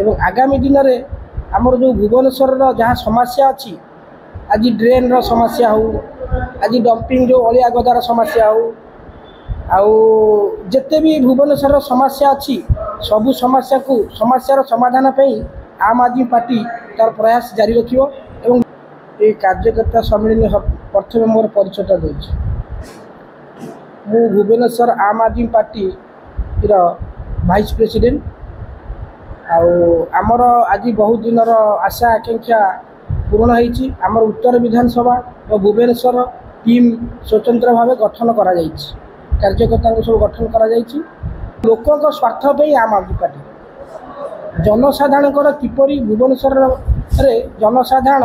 एवं आगामी दिन में आमर जो भुवनेश्वर जहाँ समस्या अच्छी आज ड्रेन रो समस्या हो आज डंपिंग जो अलिया गदार समस्या हो आउ जिते भी भुवनेश्वर समस्या अच्छी सबू समस्यार समाधान पे आम आदमी पार्टी तार प्रयास जारी रखियो एवं ये कार्यकर्ता सम्मेलन प्रथम मोर परिचय दे भुवनेश्वर आम आदमी पार्टी वाइस प्रेसिडेंट आमर आज बहुत दिन आशा आकांक्षा पूर्ण होती आमर उत्तर विधानसभा और भुवनेश्वर टीम स्वतंत्र भाव गठन करा कार्यकर्ता सब गठन करा लोकों स्वार्थ पे आम आदमी पार्टी जनसाधारण किपरि भुवनेश्वर रे जनसाधारण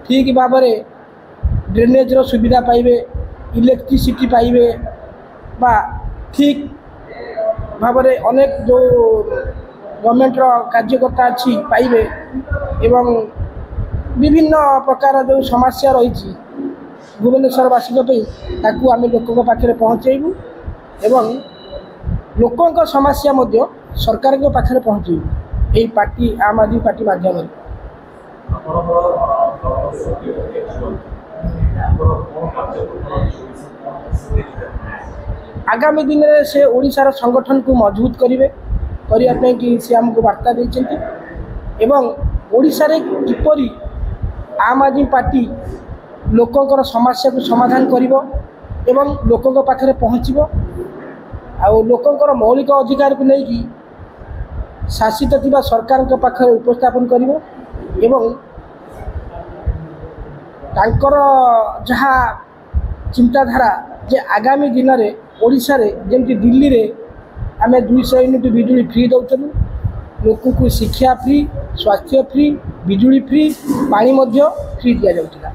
ठीक भाव ड्रेनेज रो सुविधा पाइबे इलेक्ट्रिसिटी पाइबे बा ठीक भाव अनेक जो गवर्नमेंट रो कार्यकर्ता अच्छी पाइबे एवं विभिन्न प्रकार जो समस्या रही भुवनेश्वरवासी आम लोकों पाखे पहुँचेबू एवं लोकों समस्या मध्य सरकार के पाखे पहुँचेबू यही पार्टी आम आदमी पार्टी माध्यम आगामी दिन में से ओडिशार संगठन को मजबूत करने कि सी आमको वार्ता देते एवं ओडिशा रे किपरि आम आदमी पार्टी लोकों समस्या को समाधान करिवो एवं लोकों पाखे पहुँचो आउ लोकों मौलिक अधिकार को लेकिन शासित थिबा सरकार के पाखे उपस्थापन करिवो एवं तांकर जहाँ चिंताधारा जे आगामी दिन में ओडिशा रे जेमती दिल्ली रे आम 200 यूनिट बिजुली फ्री दौलू लोक को शिक्षा फ्री स्वास्थ्य फ्री बिजुली फ्री पानी मध्य फ्री दि जाऊला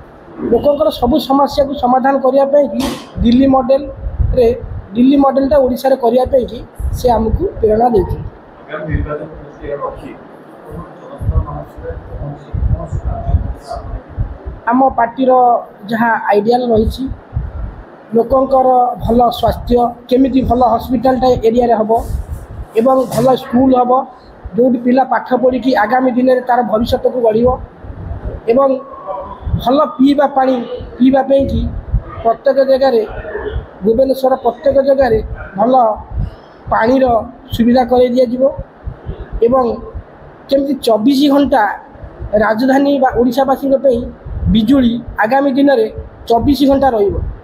लोकंर सबू समस्या को समाधान करने कि दिल्ली मॉडलटा ओडिशा रे करने कि से आमको प्रेरणा देती आम पार्टीर जहाँ आइडियाल रही लोकंर भल स्वास्थ्य केमिति भल हॉस्पिटल एरिया रे हबो एवं भल स्कूल हबो जो पिला पाठ पढ़ी कि आगामी दिन में तार भविष्य को गढ़ एवं भल पीवा पानी पीवाई कि प्रत्येक जगह भुवनेश्वर प्रत्येक जगह भल पानी सुविधा कर दिज्व एवं केमती 24 घंटा राजधानी ओडिशावासी बिजुली आगामी दिन में 24 घंटा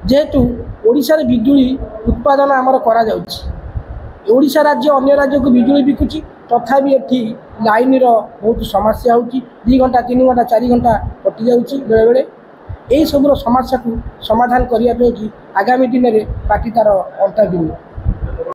जेहेतु ओडिशा रे बिजुली उत्पादन आमर करा जाउछि ओडिशा राज्य अन्य राज्य को बिजुली बिकुची तथापि एठी लाइन रो बहुत समस्या होची 2 घंटा 3 घंटा 4 घंटा कटि जाउछि बेले बेले एही सबरो समस्या को समाधान करिया पे कि आगामी दिन में पार्टी तार अंतर भिन्न।